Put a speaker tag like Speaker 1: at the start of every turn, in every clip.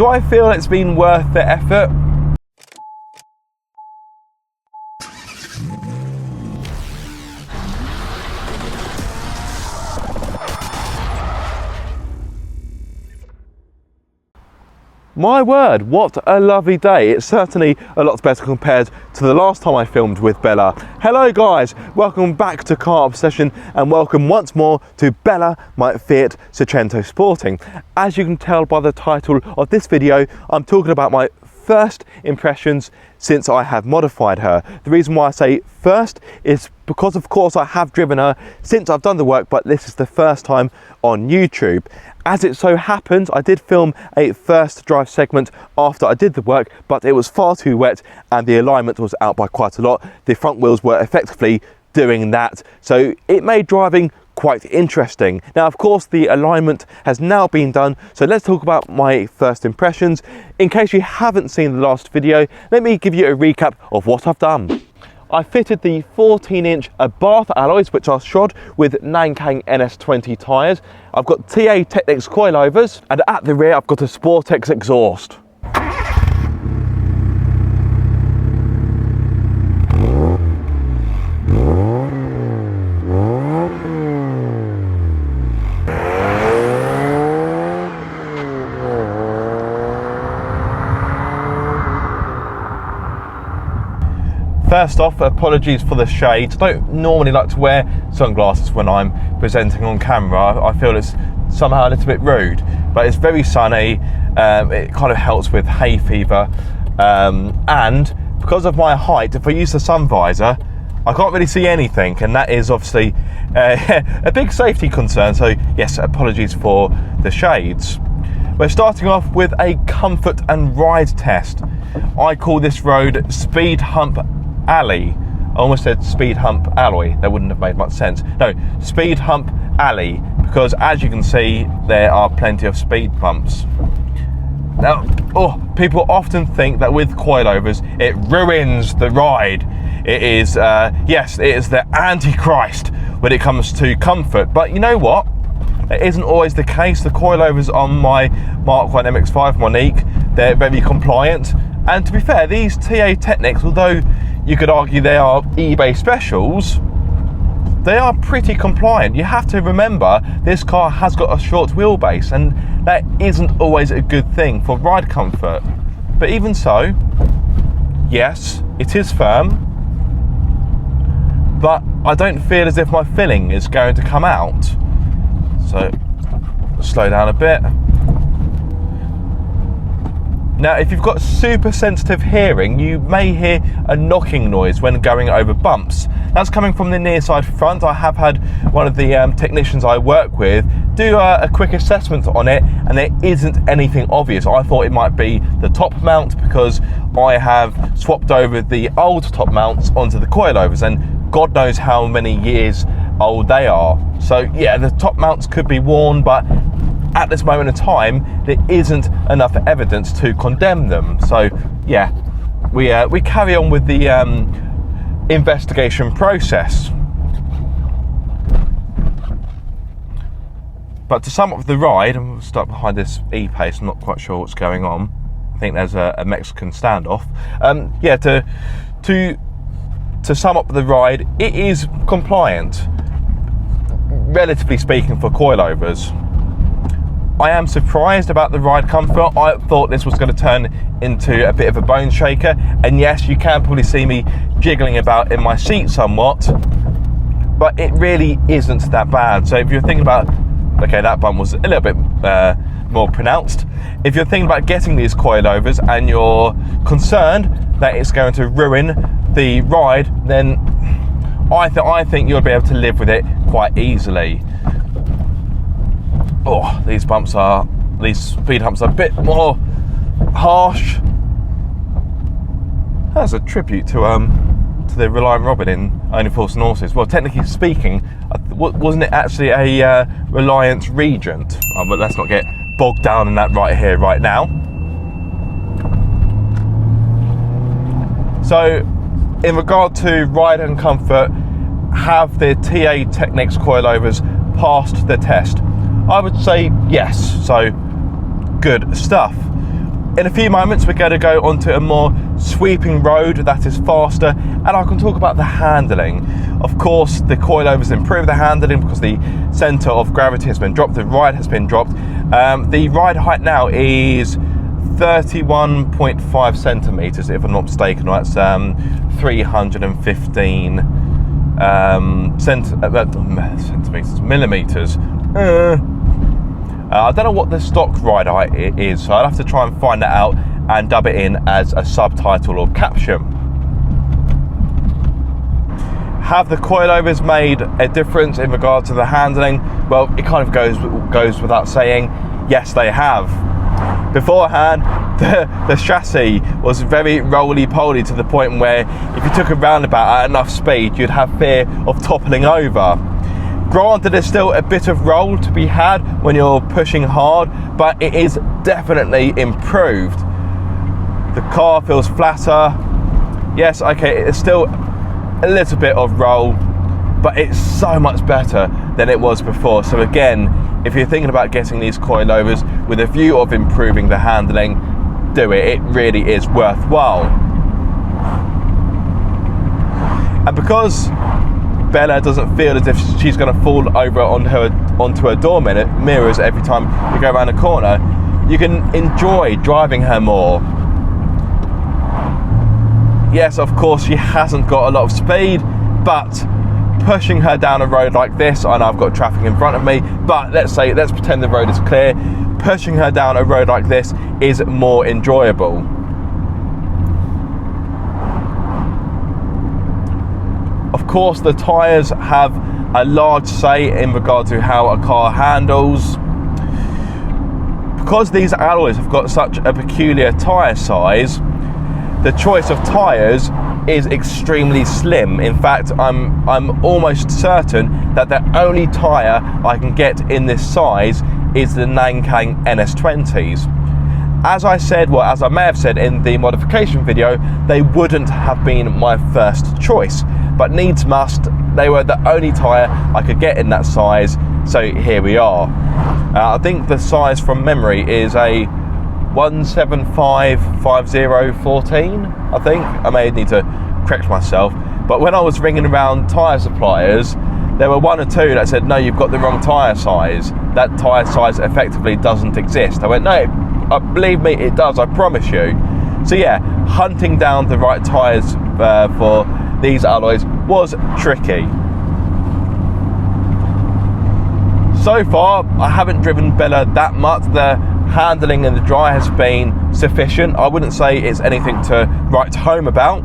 Speaker 1: Do I feel it's been worth the effort? My word, what a lovely day. It's certainly a lot better compared to the last time I filmed with Bella. Hello guys, welcome back to Car Obsession and welcome once more to Bella, my Fiat Seicento Sporting. As you can tell by the title of this video, I'm talking about my first impressions since I have modified her. The reason why I say first is because of course I have driven her since I've done the work, but this is the first time on YouTube. As it so happens, I did film a first drive segment after I did the work, but it was far too wet and the alignment was out by quite a lot. The front wheels were effectively doing that, so it made driving quite interesting. Now, of course, the alignment has now been done, so let's talk about my first impressions. In case you haven't seen the last video, let me give you a recap of what I've done. I fitted the 14-inch Bath alloys, which are shod with Nankang NS20 tyres. I've got TA Technics coilovers, and at the rear I've got a Sportex exhaust. First off, apologies for the shades. I don't normally like to wear sunglasses when I'm presenting on camera. I feel it's somehow a little bit rude, but it's very sunny. It kind of helps with hay fever. And because of my height, if I use the sun visor, I can't really see anything, and that is obviously a big safety concern. So yes, apologies for the shades. We're starting off with a comfort and ride test. I call this road Speed Hump Alley. I almost said speed hump alloy. That wouldn't have made much sense. No, speed hump alley, because as you can see, there are plenty of speed bumps. Now, people often think that with coilovers, it ruins the ride. It is, yes, it is the Antichrist when it comes to comfort. But you know what? It isn't always the case. The coilovers on my Mark 1 MX-5 Monique, they're very compliant. And to be fair, these TA Technics, although you could argue they are eBay specials, they are pretty compliant. You have to remember this car has got a short wheelbase, and that isn't always a good thing for ride comfort. But even so, yes, it is firm, but I don't feel as if my filling is going to come out. So slow down a bit. Now, if you've got super sensitive hearing, you may hear a knocking noise when going over bumps. That's coming from the near side front. I have had one of the technicians I work with do a quick assessment on it, and there isn't anything obvious. I thought it might be the top mount because I have swapped over the old top mounts onto the coilovers, and God knows how many years old they are. So yeah, the top mounts could be worn, but at this moment in time, there isn't enough evidence to condemn them. So yeah, we carry on with the investigation process. But to sum up the ride, and we'll start behind this E-Pace, I'm not quite sure what's going on. I think there's a Mexican standoff. Yeah, to sum up the ride, it is compliant, relatively speaking, for coilovers. I am surprised about the ride comfort. I thought this was going to turn into a bit of a bone shaker, and yes, you can probably see me jiggling about in my seat somewhat, but it really isn't that bad. So if you're thinking about, okay, that bump was a little bit more pronounced. If you're thinking about getting these coilovers and you're concerned that it's going to ruin the ride, then I think you'll be able to live with it quite easily. Oh, these speed humps are a bit more harsh. That's a tribute to the Reliant Robin in Only Fools and Horses. Well, technically speaking, wasn't it actually a Reliant Regent? But let's not get bogged down in that right here, right now. So, in regard to ride and comfort, have the TA Technics coilovers passed the test? I would say yes, so good stuff. In a few moments we're going to go onto a more sweeping road that is faster, and I can talk about the handling. Of course, the coilovers improve the handling because the centre of gravity has been dropped, the ride has been dropped. The ride height now is 31.5 centimetres, if I'm not mistaken. That's 315 millimetres. I don't know what the stock ride height is, so I'll have to try and find that out and dub it in as a subtitle or caption. Have the coilovers made a difference in regard to the handling? Well, it kind of goes without saying, yes they have. Beforehand, the chassis was very roly-poly to the point where if you took a roundabout at enough speed, you'd have fear of toppling over. Granted, there's still a bit of roll to be had when you're pushing hard, but it is definitely improved. The car feels flatter. Yes, okay, it's still a little bit of roll, but it's so much better than it was before. So again, if you're thinking about getting these coilovers with a view of improving the handling, do it. It really is worthwhile. And because Bella doesn't feel as if she's going to fall over onto her door mirrors every time you go around a corner, you can enjoy driving her more. Yes, of course, she hasn't got a lot of speed, but pushing her down a road like this, I know I've got traffic in front of me, but let's pretend the road is clear. Pushing her down a road like this is more enjoyable. Of course, the tyres have a large say in regard to how a car handles. Because these alloys have got such a peculiar tyre size, the choice of tyres is extremely slim. In fact, I'm almost certain that the only tyre I can get in this size is the Nankang NS20s. As I may have said in the modification video, they wouldn't have been my first choice, but needs must, they were the only tyre I could get in that size, so here we are. I think the size from memory is a 175/50/14, I think. I may need to correct myself, but when I was ringing around tyre suppliers, there were one or two that said, no, you've got the wrong tyre size. That tyre size effectively doesn't exist. I went, no, believe me, it does, I promise you. So yeah, hunting down the right tyres for these alloys was tricky. So far, I haven't driven Bella that much. The handling in the dry has been sufficient. I wouldn't say it's anything to write home about.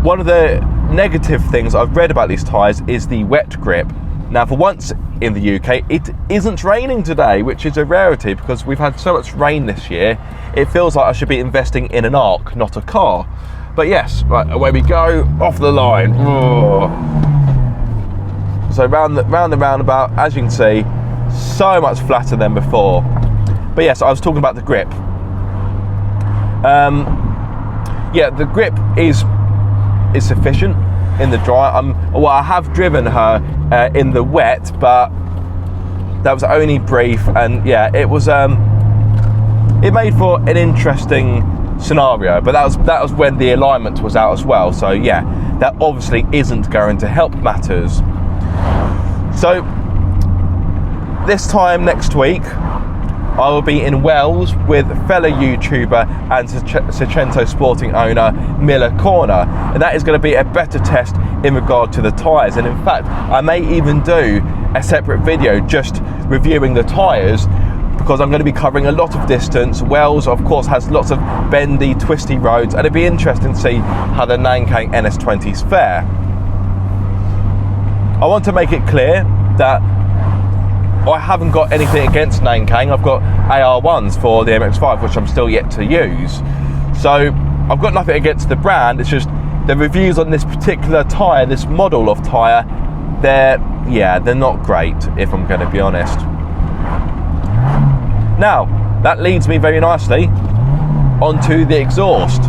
Speaker 1: One of the negative things I've read about these tyres is the wet grip. Now, for once in the UK, it isn't raining today, which is a rarity because we've had so much rain this year. It feels like I should be investing in an Ark, not a car. But yes, right, away we go, off the line. Ugh. So round the roundabout, as you can see, so much flatter than before. But yes, I was talking about the grip. Yeah, the grip is sufficient in the dry. Well, I have driven her in the wet, but that was only brief, and yeah, it was it made for an interesting scenario, but that was when the alignment was out as well, so yeah, that obviously isn't going to help matters. So this time next week I will be in Wales with fellow YouTuber and Seicento sporting owner Miller Corner, and that is going to be a better test in regard to the tyres. And in fact, I may even do a separate video just reviewing the tyres, because I'm going to be covering a lot of distance. Wales, of course, has lots of bendy, twisty roads, and it'd be interesting to see how the Nankang NS20s fare. I want to make it clear that I haven't got anything against Nankang. I've got AR1s for the MX-5, which I'm still yet to use. So I've got nothing against the brand. It's just the reviews on this particular tyre, this model of tyre, they're not great, if I'm going to be honest. Now, that leads me very nicely onto the exhaust.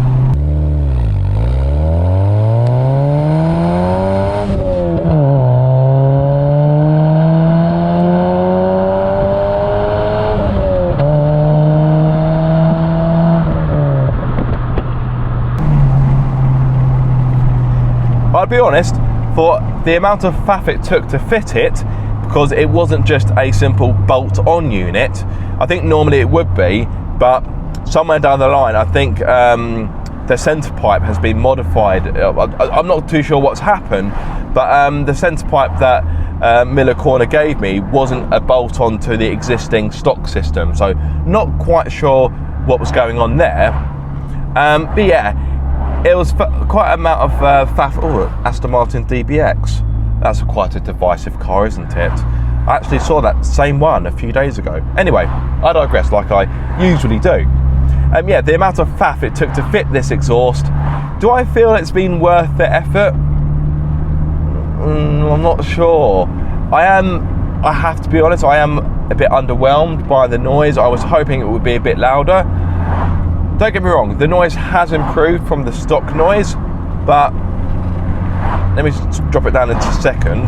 Speaker 1: I'll be honest, for the amount of faff it took to fit it, because it wasn't just a simple bolt-on unit, I think normally it would be, but somewhere down the line, I think the centre pipe has been modified. I'm not too sure what's happened, but the centre pipe that Miller Corner gave me wasn't a bolt-on to the existing stock system, so not quite sure what was going on there. But yeah, it was quite an amount of faff. Oh, Aston Martin DBX. That's quite a divisive car, isn't it? I actually saw that same one a few days ago. Anyway, I digress like I usually do. Yeah, the amount of faff it took to fit this exhaust, do I feel it's been worth the effort? I'm not sure. I have to be honest, I am a bit underwhelmed by the noise. I was hoping it would be a bit louder. Don't get me wrong, the noise has improved from the stock noise, but let me just drop it down into second.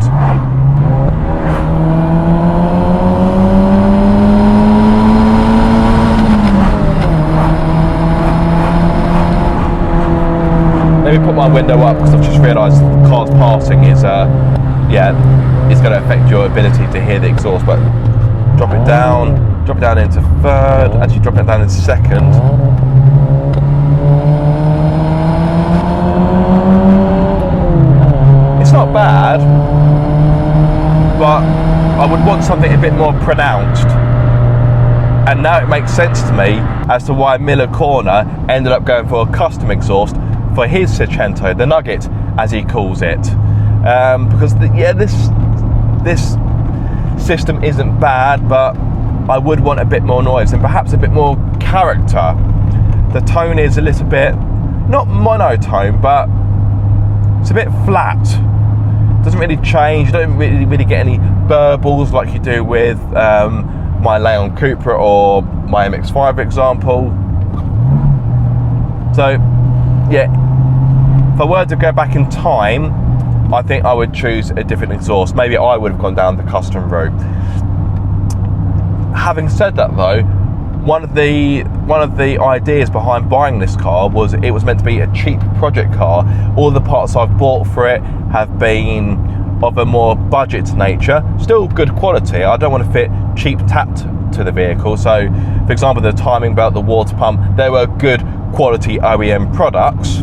Speaker 1: Let me put my window up because I've just realised cars passing is, it's going to affect your ability to hear the exhaust. But drop it down into third. Actually, drop it down into second. It's not bad, but I would want something a bit more pronounced. And now it makes sense to me as to why Miller Corner ended up going for a custom exhaust for his Seicento, the Nugget, as he calls it. Because this system isn't bad, but I would want a bit more noise and perhaps a bit more character. The tone is a little bit, not monotone, but it's a bit flat. Doesn't really change. You don't really get any burbles like you do with my Leon Cupra or my MX-5, for example. So, yeah, if I were to go back in time, I think I would choose a different exhaust. Maybe I would have gone down the custom route. Having said that, though, one of the ideas behind buying this car was it was meant to be a cheap project car. All the parts I've bought for it have been of a more budget nature, still good quality. I don't want to fit cheap tat to the vehicle. So, for example, the timing belt, the water pump, they were good quality OEM products.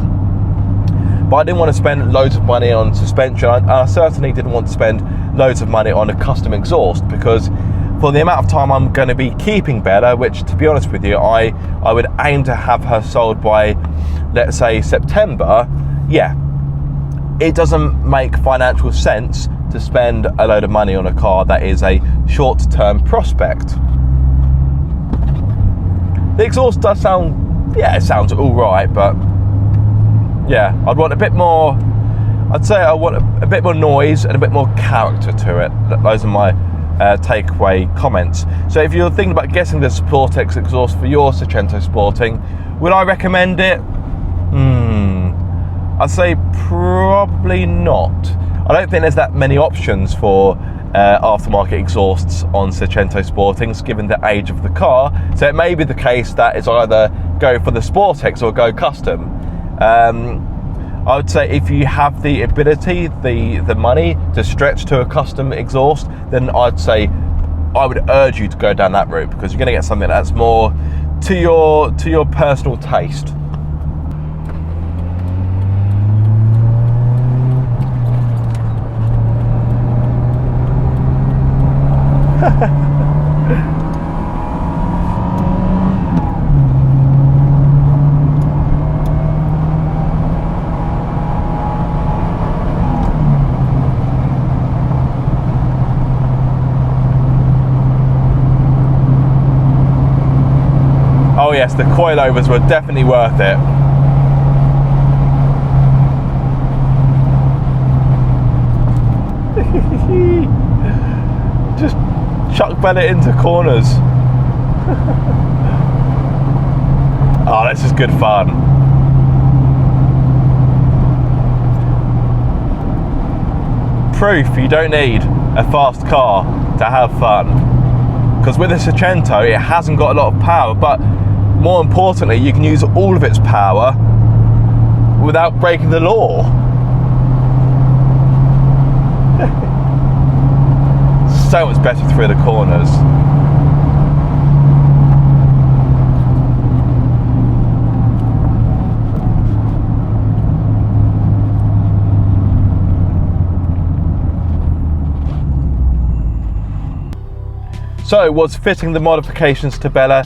Speaker 1: But I didn't want to spend loads of money on suspension. I certainly didn't want to spend loads of money on a custom exhaust, because for the amount of time I'm going to be keeping Bella, which, to be honest with you, I would aim to have her sold by, let's say, September, yeah, it doesn't make financial sense to spend a load of money on a car that is a short-term prospect. The exhaust does sound, yeah, it sounds all right, but yeah, I'd want a bit more, I'd say I want a bit more noise and a bit more character to it. Those are my takeaway comments. So if you're thinking about getting the Sportex exhaust for your Seicento Sporting, would I recommend it? I'd say probably not. I don't think there's that many options for aftermarket exhausts on Seicento Sportings, given the age of the car. So it may be the case that it's either go for the Sportex or go custom. I would say if you have the ability, the money to stretch to a custom exhaust, then I'd say I would urge you to go down that route, because you're going to get something that's more to your personal taste. Oh yes, the coilovers were definitely worth it. Just chuck Bennett into corners. Oh, this is good fun. Proof you don't need a fast car to have fun. Because with a Seicento, it hasn't got a lot of power, but more importantly, you can use all of its power without breaking the law. so much better through the corners. So was fitting the modifications to Bella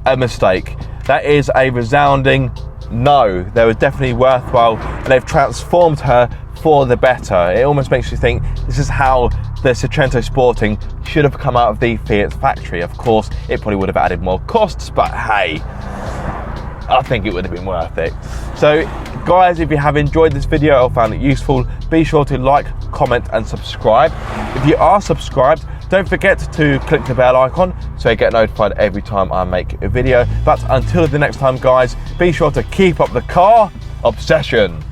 Speaker 1: a mistake? That is a resounding no. They were definitely worthwhile, and they've transformed her for the better. It almost makes you think this is how the Seicento Sporting should have come out of the Fiat factory. Of course, it probably would have added more costs, but hey, I think it would have been worth it. So guys, if you have enjoyed this video or found it useful, be sure to like, comment and subscribe. If you are subscribed, don't forget to click the bell icon so you get notified every time I make a video. But until the next time guys, be sure to keep up the car obsession.